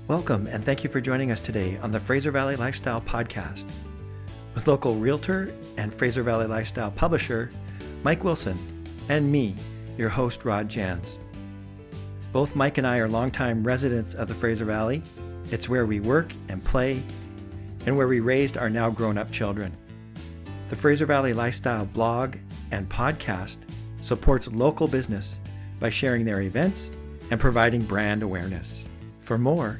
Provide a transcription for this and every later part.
Welcome and thank you for joining us today on the Fraser Valley Lifestyle Podcast with local realtor and Fraser Valley Lifestyle publisher Mike Wilson and me, your host Rod Jans. Both Mike and I are longtime residents of the Fraser Valley. It's where we work and play and where we raised our now grown-up children. The Fraser Valley Lifestyle blog and podcast supports local business by sharing their events and providing brand awareness. For more,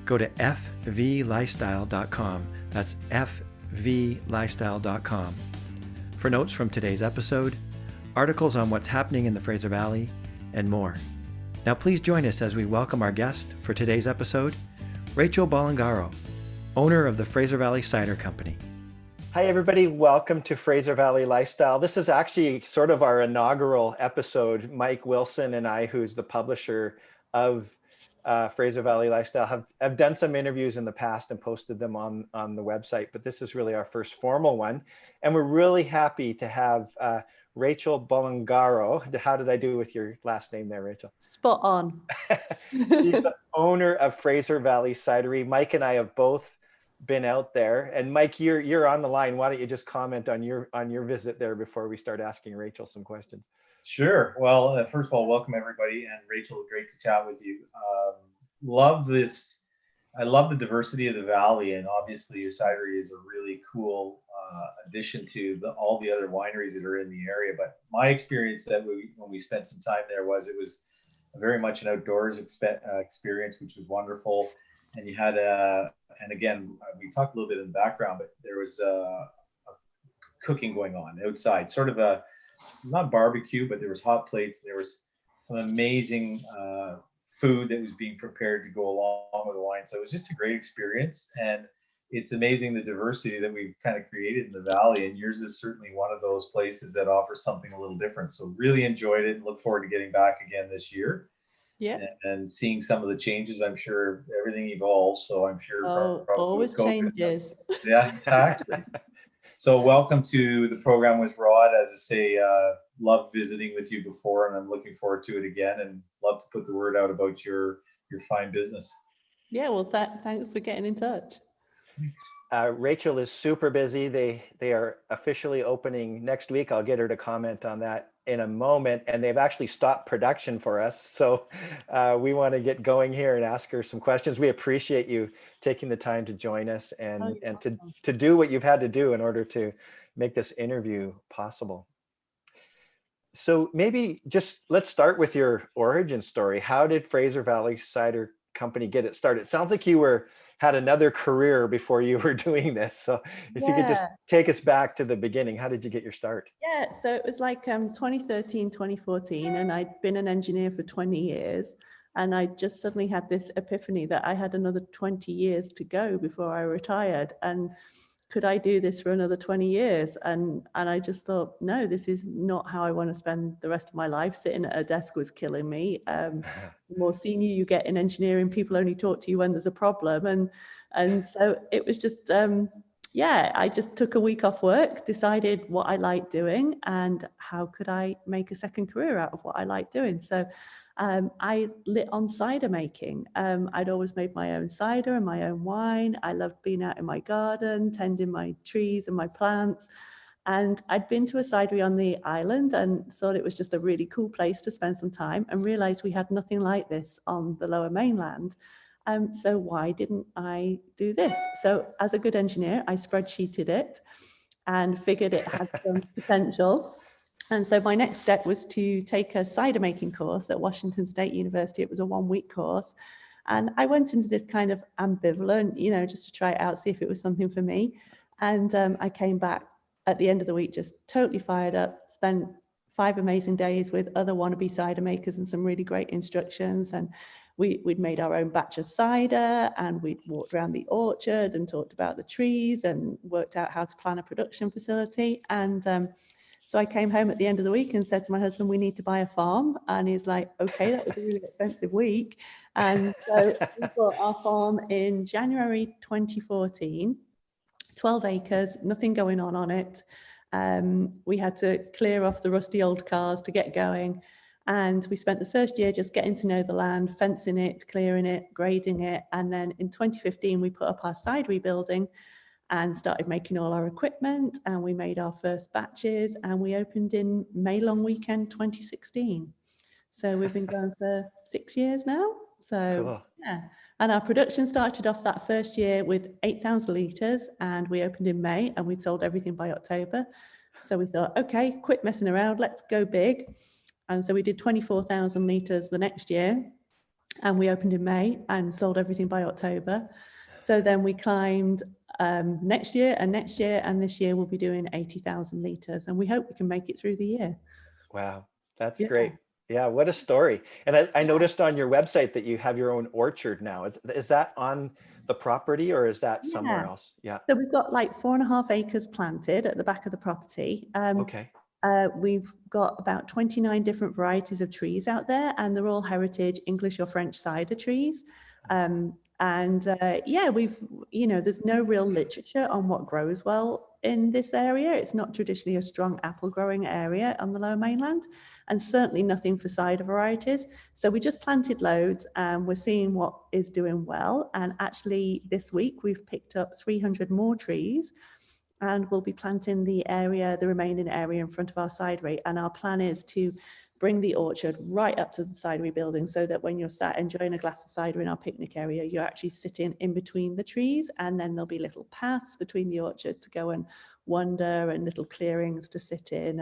go to fvlifestyle.com. That's fvlifestyle.com for notes from today's episode, articles on what's happening in the Fraser Valley, and more. Now please join us as we welcome our guest for today's episode, Rachel Bolongara, owner of the Fraser Valley Cider Company. Hi everybody, welcome to Fraser Valley Lifestyle. This is actually sort of our inaugural episode. Mike Wilson and I, who's the publisher of Fraser Valley Lifestyle, have done some interviews in the past and posted them on the website, but this is really our first formal one. And we're really happy to have Rachel Bolongaro. How did I do with your last name there, Rachel? Spot on. She's the owner of Fraser Valley Cidery. Mike and I have both been out there. And Mike, you're on the line. Why don't you just comment on your visit there before we start asking Rachel some questions? Sure. Well, first of all, welcome everybody, and Rachel, great to chat with you. Love this. I love the diversity of the valley, and obviously your cidery is a really cool addition to all the other wineries that are in the area. But my experience when we spent some time there was very much an outdoors experience, which was wonderful. And you had and again, we talked a little bit in the background, but there was a cooking going on outside, sort of a not barbecue, but there was hot plates. There was some amazing food that was being prepared to go along with the wine. So it was just a great experience, and it's amazing the diversity that we've kind of created in the valley. And yours is certainly one of those places that offers something a little different. So really enjoyed it and look forward to getting back again this year. Yeah. And seeing some of the changes. I'm sure everything evolves. So I'm sure always changes. Yeah, exactly. So welcome to the program with Rod. As I say, loved visiting with you before, and I'm looking forward to it again, and love to put the word out about your fine business. Yeah, well, thanks for getting in touch. Rachel is super busy. They are officially opening next week. I'll get her to comment on that in a moment. And they've actually stopped production for us. So we want to get going here and ask her some questions. We appreciate you taking the time to join us and to do what you've had to do in order to make this interview possible. So maybe just let's start with your origin story. How did Fraser Valley Cider Company get it started? It sounds like you had another career before you were doing this. So if you could just take us back to the beginning, how did you get your start? Yeah, so it was like 2013, 2014, and I'd been an engineer for 20 years. And I just suddenly had this epiphany that I had another 20 years to go before I retired. And could I do this for another 20 years? And I just thought, no, this is not how I want to spend the rest of my life. Sitting at a desk was killing me. The more senior you get in engineering, people only talk to you when there's a problem. And so it was just, I just took a week off work, decided what I liked doing and how could I make a second career out of what I liked doing. So I lit on cider making. I'd always made my own cider and my own wine. I loved being out in my garden, tending my trees and my plants. And I'd been to a cidery on the island and thought it was just a really cool place to spend some time, and realized we had nothing like this on the lower mainland. So why didn't I do this? So as a good engineer, I spreadsheeted it and figured it had some potential. And so my next step was to take a cider making course at Washington State University. It was a 1-week course. And I went into this kind of ambivalent, just to try it out, see if it was something for me. And I came back at the end of the week, just totally fired up, spent 5 amazing days with other wannabe cider makers and some really great instructions. And we'd made our own batch of cider, and we'd walked around the orchard and talked about the trees and worked out how to plan a production facility. And so I came home at the end of the week and said to my husband, we need to buy a farm. And he's like, okay, that was a really expensive week. And so we bought our farm in January 2014, 12 acres, nothing going on it. We had to clear off the rusty old cars to get going. And we spent the first year just getting to know the land, fencing it, clearing it, grading it. And then in 2015, we put up our cidery building and started making all our equipment. And we made our first batches, and we opened in May long weekend 2016. So we've been going for 6 years now. So Cool. yeah. And our production started off that first year with 8,000 litres, and we opened in May, and we sold everything by October. So we thought, okay, quit messing around, let's go big. And so we did 24,000 litres the next year, and we opened in May and sold everything by October. So then we climbed next year, and this year we'll be doing 80,000 litres, and we hope we can make it through the year. Wow, that's Yeah. great. Yeah, what a story. And I noticed on your website that you have your own orchard now. Is that on the property or is that somewhere Yeah. else? Yeah. So we've got like 4.5 acres planted at the back of the property. Okay. We've got about 29 different varieties of trees out there, and they're all heritage English or French cider trees. Yeah, there's no real literature on what grows well in this area. It's not traditionally a strong apple growing area on the Lower Mainland, and certainly nothing for cider varieties. So we just planted loads, and we're seeing what is doing well. And actually this week we've picked up 300 more trees, and we'll be planting the remaining area in front of our cidery. And our plan is to bring the orchard right up to the cidery building, so that when you're sat enjoying a glass of cider in our picnic area, you're actually sitting in between the trees, and then there'll be little paths between the orchard to go and wander, and little clearings to sit in,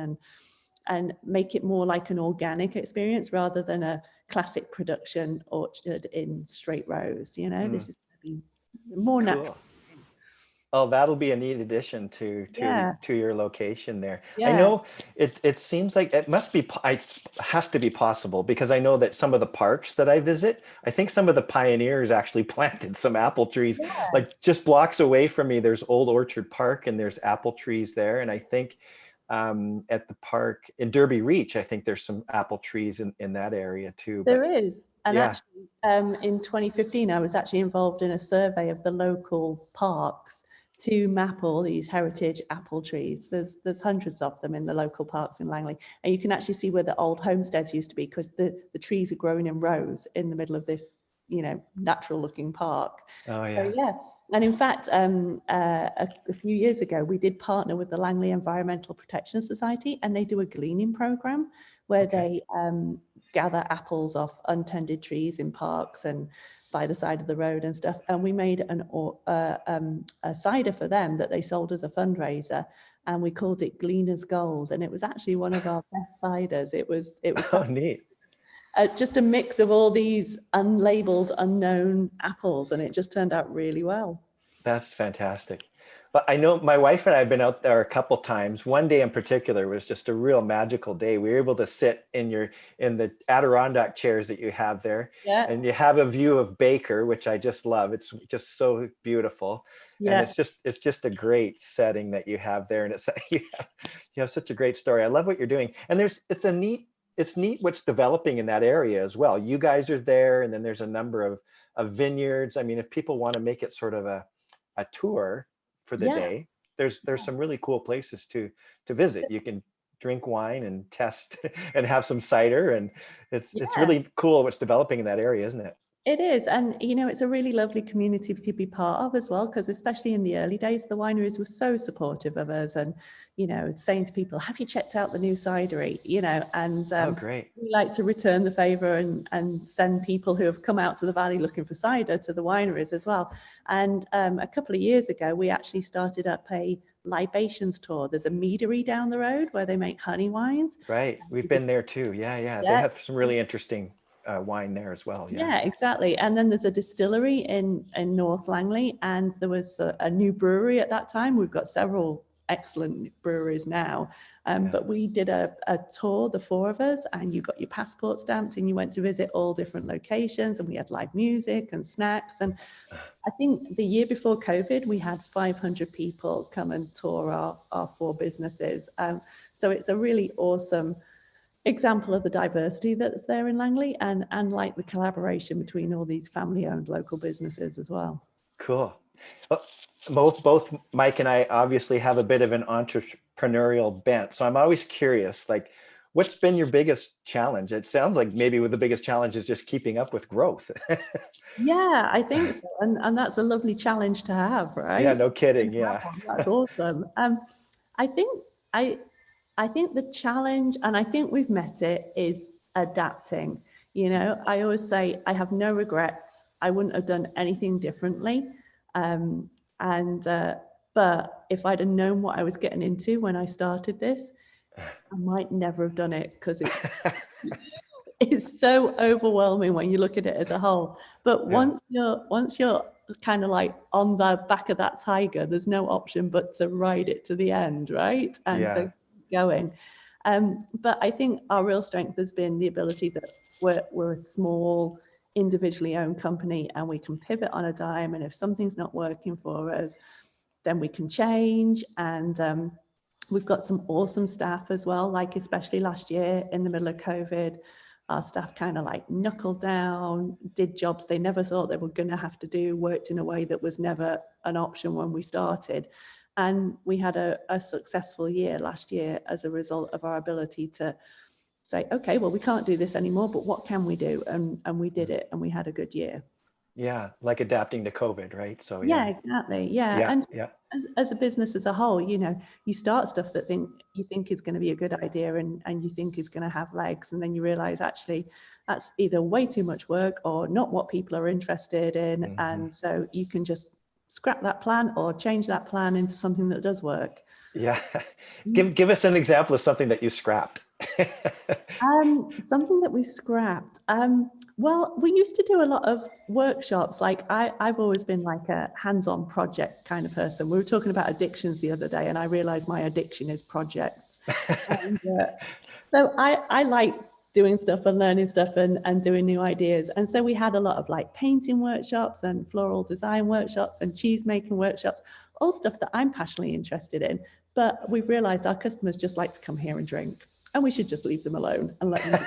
and make it more like an organic experience rather than a classic production orchard in straight rows. This is going to be more natural. Oh, that'll be a neat addition to Yeah. your location there. I Yeah. know it seems like it has to be possible, because I know that some of the parks that I visit, I think some of the pioneers actually planted some apple trees. Yeah. Like just blocks away from me, there's Old Orchard Park and there's apple trees there. And I think at the park in Derby Reach, I think there's some apple trees in that area too. There is. And yeah. actually, in 2015, I was actually involved in a survey of the local parks to map all these heritage apple trees. There's hundreds of them in the local parks in Langley. And you can actually see where the old homesteads used to be, because the trees are growing in rows in the middle of this, natural looking park. Oh, So yeah. yeah. And in fact, a few years ago, we did partner with the Langley Environmental Protection Society, and they do a gleaning program where they gather apples off untended trees in parks and by the side of the road and stuff. And we made a cider for them that they sold as a fundraiser, and we called it Gleaner's Gold. And it was actually one of our best ciders. It was Oh, neat. Just a mix of all these unlabeled, unknown apples, and it just turned out really well. That's fantastic. But I know my wife and I have been out there a couple times. One day in particular was just a real magical day. We were able to sit in the Adirondack chairs that you have there. Yeah. And you have a view of Baker, which I just love. It's just so beautiful. Yeah. And it's just a great setting that you have there. And you have such a great story. I love what you're doing. And it's neat what's developing in that area as well. You guys are there, and then there's a number of vineyards. I mean, if people want to make it sort of a tour for the day, there's some really cool places to visit. You can drink wine and test and have some cider, and it's really cool what's developing in that area, isn't it? It is. And, it's a really lovely community to be part of as well, because especially in the early days, the wineries were so supportive of us, and, saying to people, have you checked out the new cidery? And oh, great. we like to return the favor and send people who have come out to the valley looking for cider to the wineries as well. And a couple of years ago, we actually started up a libations tour. There's a meadery down the road where they make honey wines. Right. We've been there too. Yeah. They have some really interesting wine there as well. Yeah, exactly. And then there's a distillery in North Langley, and there was a new brewery at that time. We've got several excellent breweries now, but we did a tour, the four of us, and you got your passport stamped, and you went to visit all different locations, and we had live music and snacks. And I think the year before COVID, we had 500 people come and tour our four businesses. So it's a really awesome example of the diversity that's there in Langley, and like the collaboration between all these family-owned local businesses as well. Cool. Both Mike and I obviously have a bit of an entrepreneurial bent, so I'm always curious, like, What's been your biggest challenge? It sounds like maybe the biggest challenge is just keeping up with growth. Yeah, I think so. And that's a lovely challenge to have, Yeah, right? no kidding. Yeah. That's awesome. I think I I think the challenge, and I think we've met it, is adapting. You know, I always say I have no regrets. I wouldn't have done anything differently. Um, and but if I'd have known what I was getting into when I started this, I might never have done it, because it's so overwhelming when you look at it as a whole. But Yeah. once you're kind of like on the back of that tiger, there's no option but to ride it to the end, right? And so Yeah. keep going. But I think our real strength has been the ability that we're a small, individually owned company, and we can pivot on a dime. And if something's not working for us, then we can change. And we've got some awesome staff as well, like especially last year in the middle of COVID. Our staff kind of like knuckled down, did jobs they never thought they were going to have to do, worked in a way that was never an option when we started. And we had a successful year last year as a result of our ability to say, okay, well, we can't do this anymore, but what can we do? And we did it, and we had a good year. Yeah. Like adapting to COVID, right? So Yeah, yeah. exactly. Yeah. Yeah. And Yeah. as a business as a whole, you know, you start stuff that you think is going to be a good idea, and you think is going to have legs, and then you realize actually that's either way too much work or not what people are interested in. Mm-hmm. And so you can just scrap that plan or change that plan into something that does work. Yeah. Give us an example of something that you scrapped. Something that we scrapped. Well, we used to do a lot of workshops. Like I've always been like a hands-on project kind of person. We were talking about addictions the other day, and I realized my addiction is projects. And, so I like doing stuff and learning stuff and doing new ideas. And so we had a lot of like painting workshops and floral design workshops and cheese making workshops, all stuff that I'm passionately interested in. But we've realized our customers just like to come here and drink, and we should just leave them alone and let them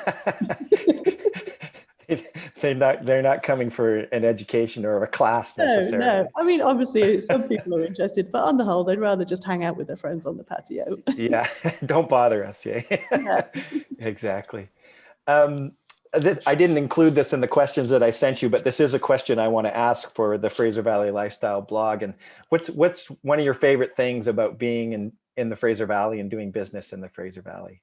They're not coming for an education or a class necessarily. No. I mean, obviously some people are interested, but on the whole, they'd rather just hang out with their friends on the patio. Yeah. Don't bother us. Yeah. Yeah. Exactly. I didn't include this in the questions that I sent you, but this is a question I want to ask for the Fraser Valley Lifestyle blog. And what's one of your favorite things about being in the Fraser Valley and doing business in the Fraser Valley?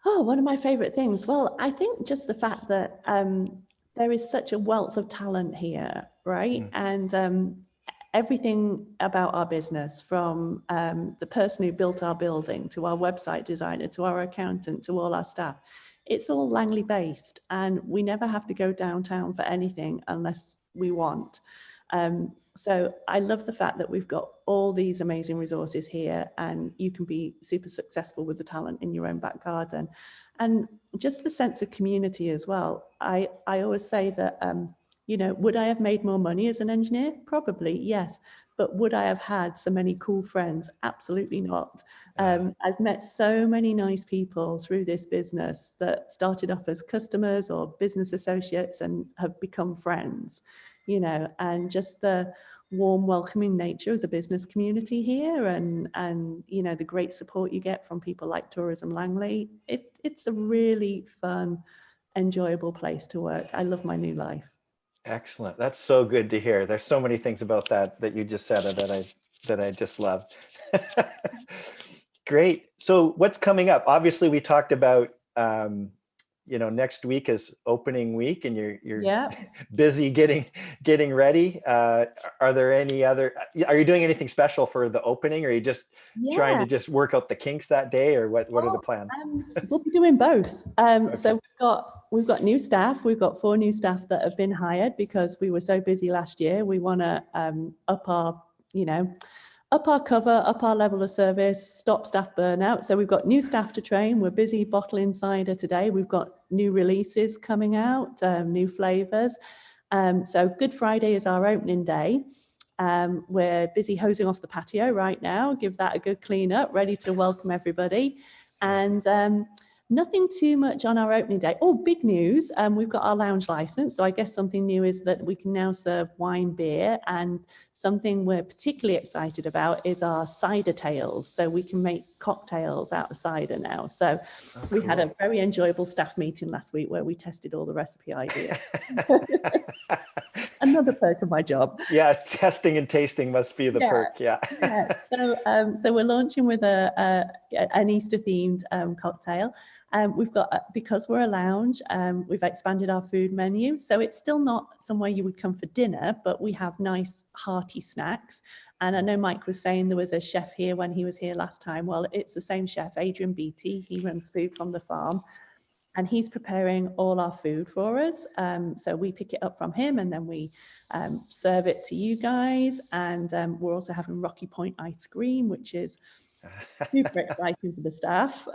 Oh, one of my favorite things. Well, I think just the fact that there is such a wealth of talent here, right? And everything about our business, from the person who built our building to our website designer to our accountant to all our staff, it's all Langley based, and we never have to go downtown for anything unless we want. So I love the fact that we've got all these amazing resources here, and you can be super successful with the talent in your own back garden. And just the sense of community as well. I always say that, you know, would I have made more money as an engineer? Probably, yes. But would I have had so many cool friends? Absolutely not. I've met so many nice people through this business that started off as customers or business associates and have become friends, you know, and just the warm, welcoming nature of the business community here, and you know, the great support you get from people like Tourism Langley. It's a really fun, enjoyable place to work. I love my new life. Excellent. That's so good to hear. There's so many things about that you just said that I just love. Great. So what's coming up? Obviously, we talked about next week is opening week, and you're busy getting ready. Are there any other? Are you doing anything special for the opening, or are you just trying to just work out the kinks that day, or what are the plans? We'll be doing both. Okay. So we've got new staff. We've got 4 new staff that have been hired because we were so busy last year. We want to up our cover, up our level of service, stop staff burnout. So we've got new staff to train. We're busy bottling cider today. We've got new releases coming out, new flavors. So Good Friday is our opening day. We're busy hosing off the patio right now. Give that a good clean up, ready to welcome everybody. And Nothing too much on our opening day. Oh, big news. We've got our lounge license. So I guess something new is that we can now serve wine, beer, and something we're particularly excited about is our cider tails. So we can make cocktails out of cider now. So we had a very enjoyable staff meeting last week where we tested all the recipe ideas. Another perk of my job. Yeah, testing and tasting must be the perk. Yeah. So we're launching with an Easter themed cocktail. We've got, because we're a lounge, we've expanded our food menu. So it's still not somewhere you would come for dinner, but we have nice hearty snacks. And I know Mike was saying there was a chef here when he was here last time. Well, it's the same chef, Adrian Beattie. He runs Food from the Farm. And he's preparing all our food for us. So we pick it up from him and then we serve it to you guys. And we're also having Rocky Point ice cream, which is super exciting for the staff.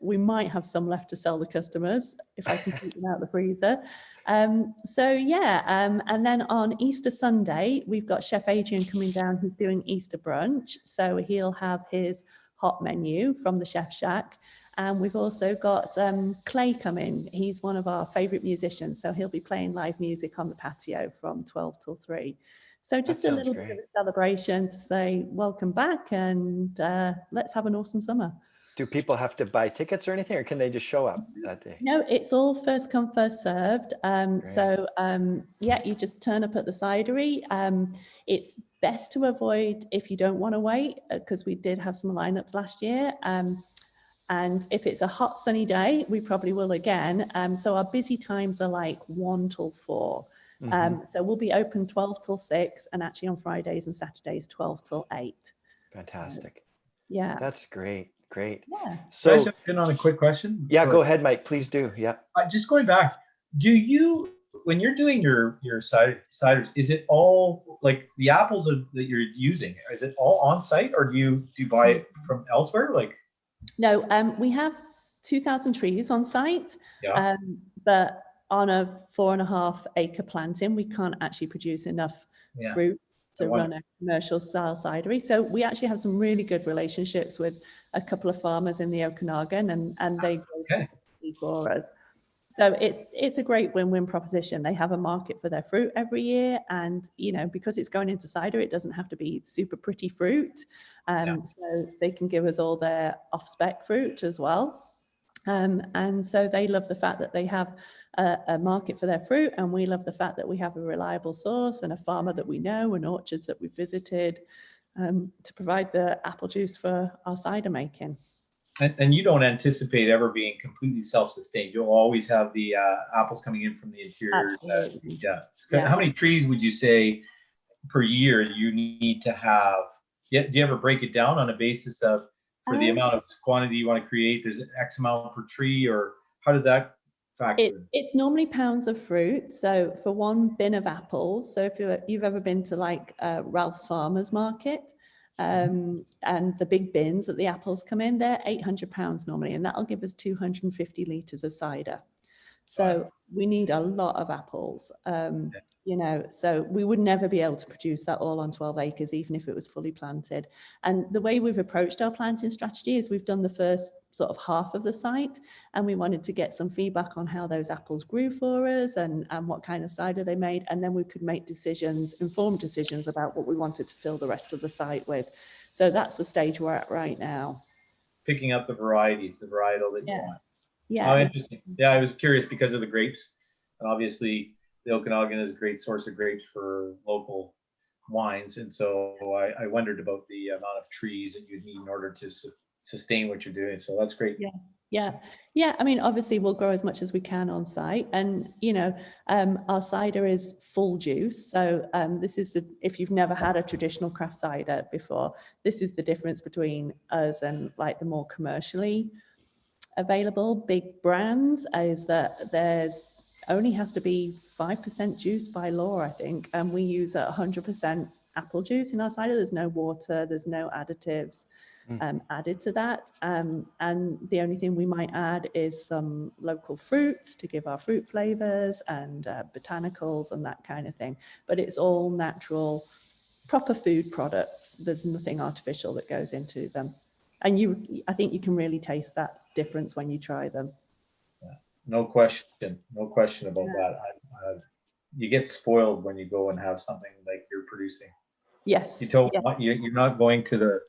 We might have some left to sell the customers if I can keep them out of the freezer. And then on Easter Sunday, we've got Chef Adrian coming down who's doing Easter brunch. So he'll have his hot menu from the Chef Shack. And we've also got Clay coming. He's one of our favourite musicians. So he'll be playing live music on the patio from 12 till 3. So just a little bit of a celebration to say, welcome back and let's have an awesome summer. Do people have to buy tickets or anything, or can they just show up that day? No, it's all first come, first served. You just turn up at the cidery. It's best to avoid if you don't want to wait, because we did have some lineups last year. And if it's a hot sunny day, we probably will again. So our busy times are like 1 till 4. So we'll be open 12 till 6, and actually on Fridays and Saturdays 12 till 8. Fantastic. So, yeah. That's great. Great. Yeah. So, can I jump in on a quick question? Yeah, go ahead, Mike. Please do. Yeah. Just going back, when you're doing your ciders, is it all like the apples that you're using? Is it all on site, or do you buy it from elsewhere? Like, no, we have 2,000 trees on site, but on a 4.5 acre planting, we can't actually produce enough fruit to run a commercial style cidery. So we actually have some really good relationships with a couple of farmers in the Okanagan, and they grow specifically for us. So it's a great win-win proposition. They have a market for their fruit every year, and because it's going into cider, it doesn't have to be super pretty fruit. So they can give us all their off-spec fruit as well. And so they love the fact that they have a market for their fruit, and we love the fact that we have a reliable source and a farmer that we know and orchards that we've visited to provide the apple juice for our cider making. And you don't anticipate ever being completely self-sustained. You'll always have the apples coming in from the interior. How many trees would you say per year you need to have? Do you ever break it down on a basis of for the amount of quantity you want to create, there's X amount per tree, or how does that factor in? It's normally pounds of fruit. So for 1 bin of apples, so if you've ever been to like Ralph's Farmers Market, and the big bins that the apples come in, they're £800 normally, and that'll give us 250 litres of cider. So we need a lot of apples, so we would never be able to produce that all on 12 acres, even if it was fully planted. And the way we've approached our planting strategy is we've done the first sort of half of the site, and we wanted to get some feedback on how those apples grew for us and what kind of cider they made. And then we could make informed decisions about what we wanted to fill the rest of the site with. So that's the stage we're at right now. Picking up the varietal that you want. Yeah. Oh, interesting. Yeah, I was curious because of the grapes. And obviously, the Okanagan is a great source of grapes for local wines. And so I wondered about the amount of trees that you'd need in order to sustain what you're doing. So that's great. Yeah. I mean, obviously, we'll grow as much as we can on site. And, our cider is full juice. So this is if you've never had a traditional craft cider before, this is the difference between us and like the more commercially available big brands, is that there's only has to be 5% juice by law, I think, and we use 100% apple juice in our cider. There's no water, there's no additives added to that, and the only thing we might add is some local fruits to give our fruit flavors and botanicals and that kind of thing, but it's all natural, proper food products. There's nothing artificial that goes into them. And I think you can really taste that difference when you try them. No question about that. You get spoiled when you go and have something like you're producing. Yes. You're not going to the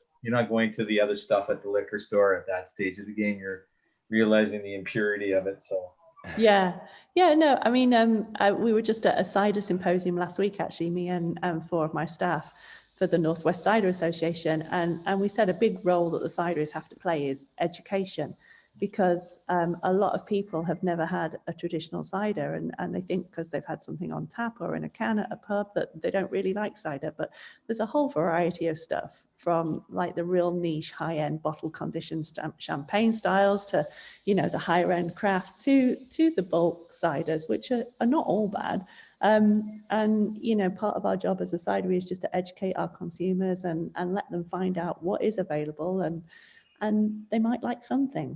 other stuff at the liquor store at that stage of the game. You're realizing the impurity of it. So Yeah. No, I mean, we were just at a cider symposium last week, actually, me and 4 of my staff for the Northwest Cider Association. And we said a big role that the cideries have to play is education, because a lot of people have never had a traditional cider, and they think because they've had something on tap or in a can at a pub that they don't really like cider. But there's a whole variety of stuff, from like the real niche high-end bottle conditioned champagne styles to, the higher end craft to the bulk ciders, which are not all bad. And part of our job as a cidery is just to educate our consumers and let them find out what is available, and they might like something,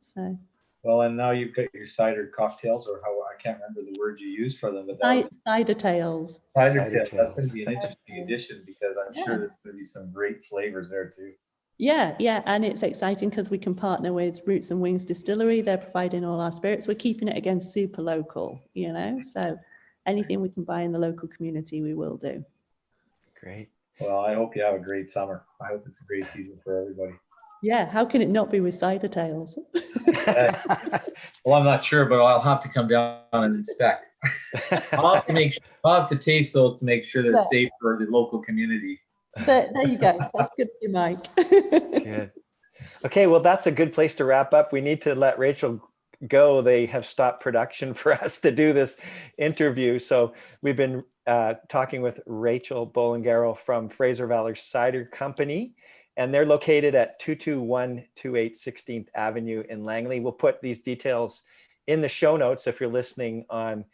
so. Well, and now you've got your cider cocktails, or how, I can't remember the word you used for them, but Cider tails. Cider tails. That's going to be an interesting addition, because I'm sure there's going to be some great flavors there too. Yeah, and it's exciting because we can partner with Roots and Wings Distillery. They're providing all our spirits. We're keeping it again super local, so anything we can buy in the local community, we will do. Great. Well, I hope you have a great summer. I hope it's a great season for everybody. Yeah, how can it not be with cider tails? Well, I'm not sure, but I'll have to come down and inspect. I'll have to taste those to make sure they're safe for the local community. There you go. That's good for you, Mike. Good. Okay, well, that's a good place to wrap up. We need to let Rachel go. They have stopped production for us to do this interview. So we've been talking with Rachel Bolongara from Fraser Valley Cider Company, and they're located at 22128 16th Avenue in Langley. We'll put these details in the show notes if you're listening on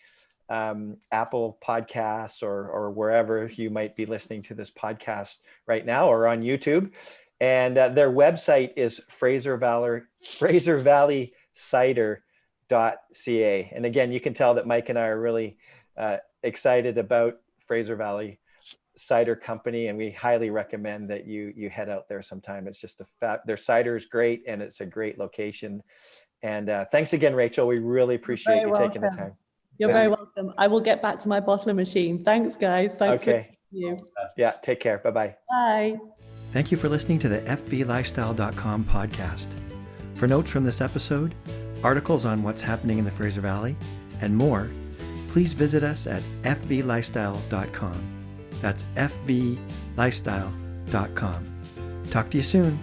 Apple Podcasts or wherever you might be listening to this podcast right now, or on YouTube. And their website is fraservalleycider.ca. And again, you can tell that Mike and I are really excited about Fraser Valley Cider Company, and we highly recommend that you head out there sometime. It's just their cider is great, and it's a great location. And thanks again, Rachel. We really appreciate you taking the time. You're very welcome. I will get back to my bottling machine. Thanks, guys. Thanks for you. Yeah, take care. Bye-bye. Bye. Thank you for listening to the FVLifestyle.com podcast. For notes from this episode, articles on what's happening in the Fraser Valley, and more, please visit us at fvlifestyle.com. That's fvlifestyle.com. Talk to you soon.